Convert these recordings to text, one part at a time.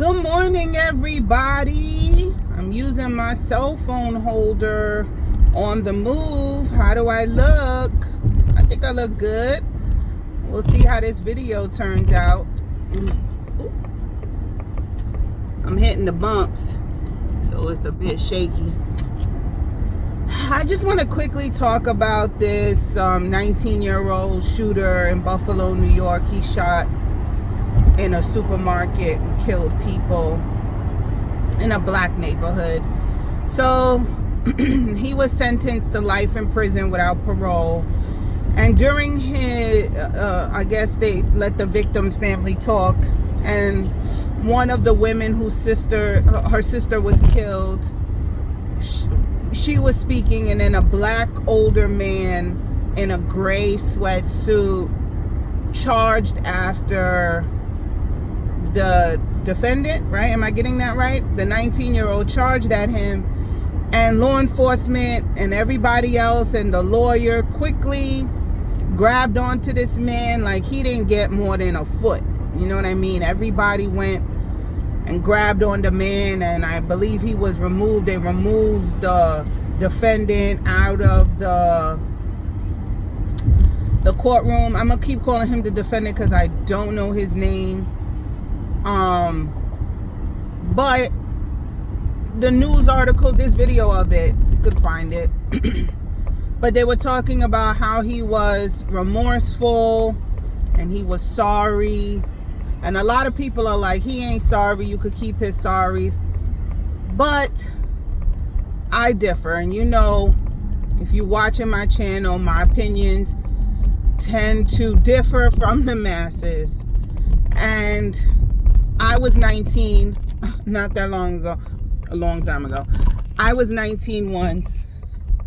Good morning, everybody. I'm using my cell phone holder on the move. How do I look? I think I look good. We'll see how this video turns out. I'm hitting the bumps, so it's a bit shaky. I just want to quickly talk about this 19-year-old shooter in Buffalo, New York. He shot in a supermarket and killed people in a black neighborhood. So he was sentenced to life in prison without parole. And during his, I guess they let the victim's family talk. And one of the women her sister was killed, she was speaking, and then a black older man in a gray sweatsuit charged after the defendant, right? Am I getting that right? The 19-year-old charged at him, and law enforcement and everybody else and the lawyer quickly grabbed onto this man like he didn't get more than a foot. You know what I mean? Everybody went and grabbed on the man, and I believe he was removed. They removed the defendant out of the courtroom. I'm gonna keep calling him the defendant because I don't know his name. But the news articles, this video of it, you could find it. But they were talking about how he was remorseful and he was sorry. And a lot of people are like, he ain't sorry, you could keep his sorries. But I differ. And you know, if you're watching my channel, my opinions tend to differ from the masses. And I was 19, not that long ago, a long time ago. I was 19 once,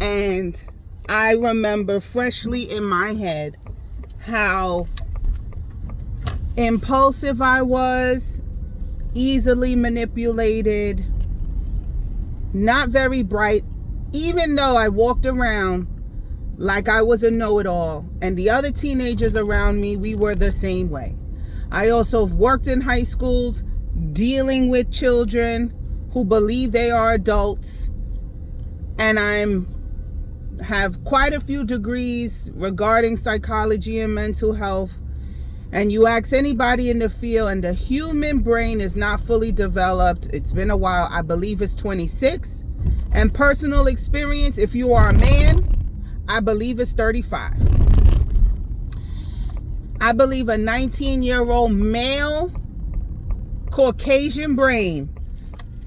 and I remember freshly in my head how impulsive I was, easily manipulated, not very bright, even though I walked around like I was a know-it-all, and the other teenagers around me, we were the same way. I also worked in high schools dealing with children who believe they are adults, and have quite a few degrees regarding psychology and mental health. And you ask anybody in the field, and the human brain is not fully developed. It's been a while. I believe it's 26. And personal experience, if you are a man, I believe it's 35. I believe a 19-year-old male Caucasian brain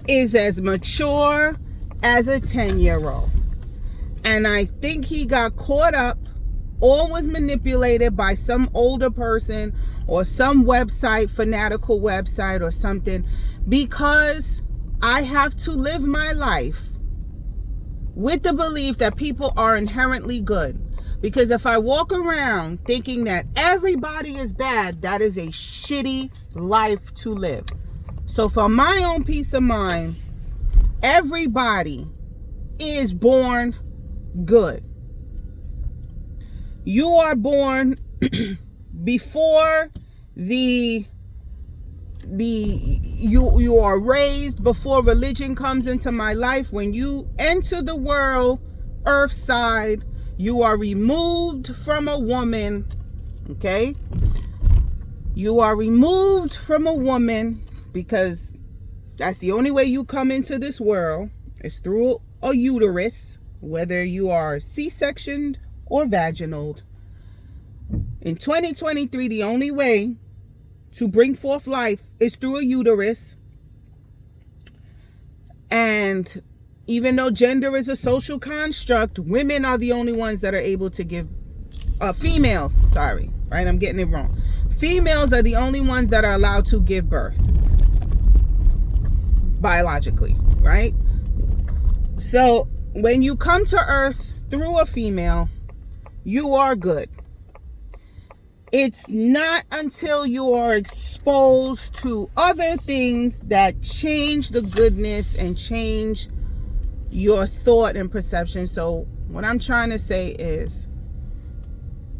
is as mature as a 10-year-old. And I think he got caught up or was manipulated by some older person or some website, fanatical website or something, because I have to live my life with the belief that people are inherently good. Because if I walk around thinking that everybody is bad, that is a shitty life to live. So for my own peace of mind, everybody is born good. You are born before you are raised, before religion comes into my life. When you enter the world, earth side, you are removed from a woman, okay? You are removed from a woman because that's the only way you come into this world, is through a uterus, whether you are C-sectioned or vaginal. In 2023, the only way to bring forth life is through a uterus. And even though gender is a social construct, women are the only ones that are able to give, females, sorry, right? I'm getting it wrong. Females are the only ones that are allowed to give birth biologically, right? So when you come to earth through a female, you are good. It's not until you are exposed to other things that change the goodness and change your thought and perception. So what I'm trying to say is,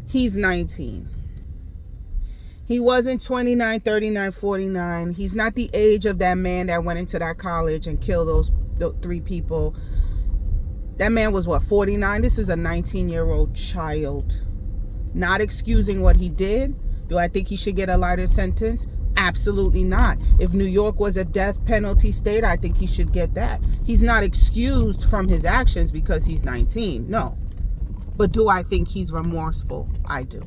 he's 19. He wasn't 29, 39, 49. He's not the age of that man that went into that college and killed those 3 people. That man was, what, 49? This is a 19-year-old child. Not excusing what he did. Do I think he should get a lighter sentence? Absolutely not. If New York was a death penalty state, I think he should get that. He's not excused from his actions because he's 19. No. But do I think he's remorseful? I do.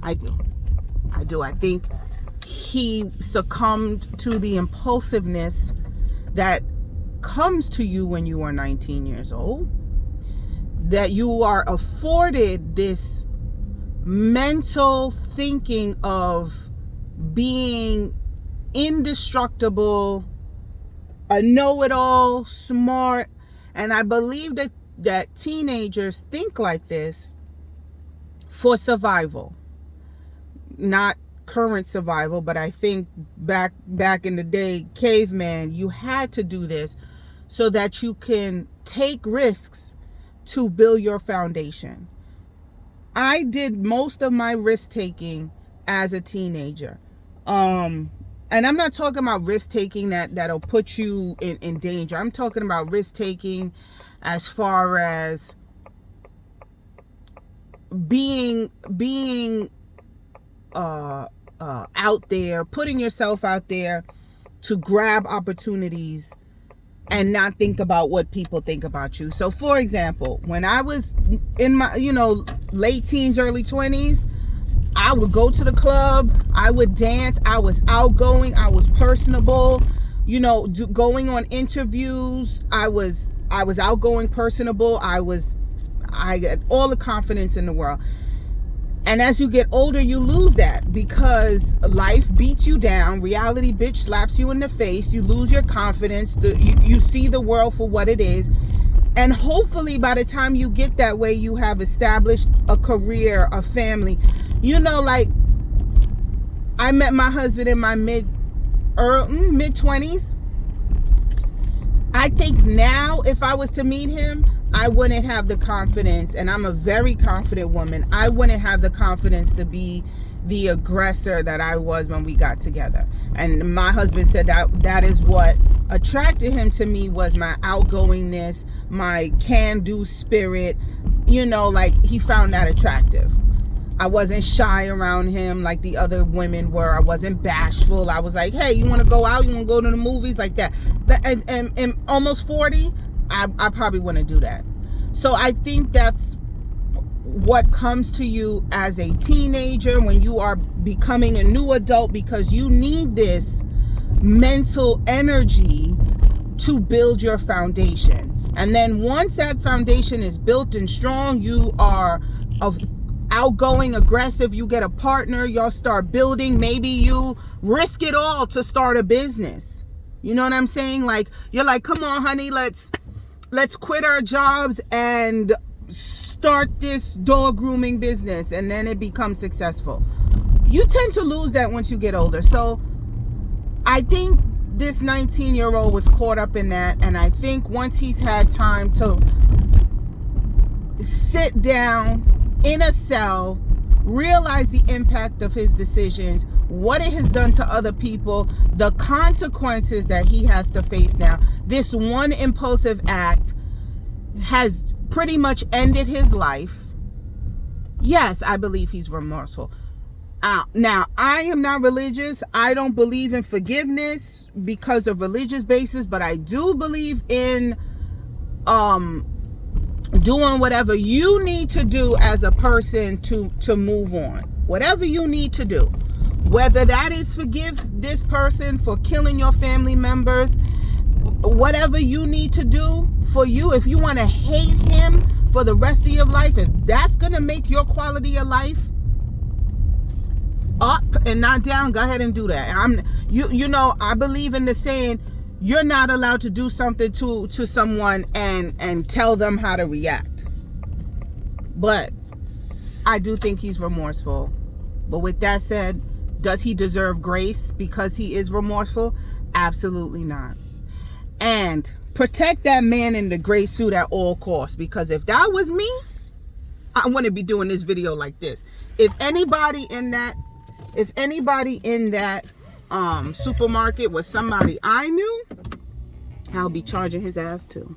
I do. I do. I think he succumbed to the impulsiveness that comes to you when you are 19 years old. That you are afforded this mental thinking of being indestructible, a know-it-all, smart. And I believe that teenagers think like this for survival. Not current survival, but I think back in the day, caveman, you had to do this so that you can take risks to build your foundation. I did most of my risk taking as a teenager. And I'm not talking about risk taking that'll put you in danger. I'm talking about risk taking as far as being out there, putting yourself out there to grab opportunities and not think about what people think about you. So for example, when I was in my, late teens, early 20s, I would go to the club, I would dance, I was outgoing, I was personable, going on interviews, I was outgoing, personable, I had all the confidence in the world. And as you get older, you lose that because life beats you down. Reality bitch slaps you in the face. You lose your confidence. You see the world for what it is. And hopefully by the time you get that way, you have established a career, a family. Like I met my husband in my mid 20s. I think now if I was to meet him, I wouldn't have the confidence, and I'm a very confident woman. I wouldn't have the confidence to be the aggressor that I was when we got together. And my husband said that is what attracted him to me, was my outgoingness, my can-do spirit. Like he found that attractive. I wasn't shy around him like the other women were. I wasn't bashful. I was like, hey, you want to go out? You want to go to the movies? Like that. And almost 40, I probably wouldn't do that. So I think that's what comes to you as a teenager when you are becoming a new adult, because you need this mental energy to build your foundation. And then once that foundation is built and strong, you are outgoing, aggressive, you get a partner, y'all start building. Maybe you risk it all to start a business. You know what I'm saying? Like, you're like, come on, honey, let's quit our jobs and start this dog grooming business, and then it becomes successful. You tend to lose that once you get older. So I think this 19-year-old was caught up in that, and I think once he's had time to sit down in a cell, realize the impact of his decisions, what it has done to other people, the consequences that he has to face now. This one impulsive act has pretty much ended his life. Yes, I believe he's remorseful. Now, I am not religious. I don't believe in forgiveness because of religious basis, but I do believe in doing whatever you need to do as a person to move on. Whatever you need to do. Whether that is forgive this person for killing your family members, whatever you need to do for you. If you want to hate him for the rest of your life, if that's going to make your quality of life up and not down, go ahead and do that. I believe in the saying, you're not allowed to do something to someone and tell them how to react. But I do think he's remorseful. But with that said, does he deserve grace because he is remorseful? Absolutely not. And protect that man in the gray suit at all costs, because if that was me, I wouldn't be doing this video like this. If anybody in that If anybody in that supermarket was somebody I knew, I'll be charging his ass too.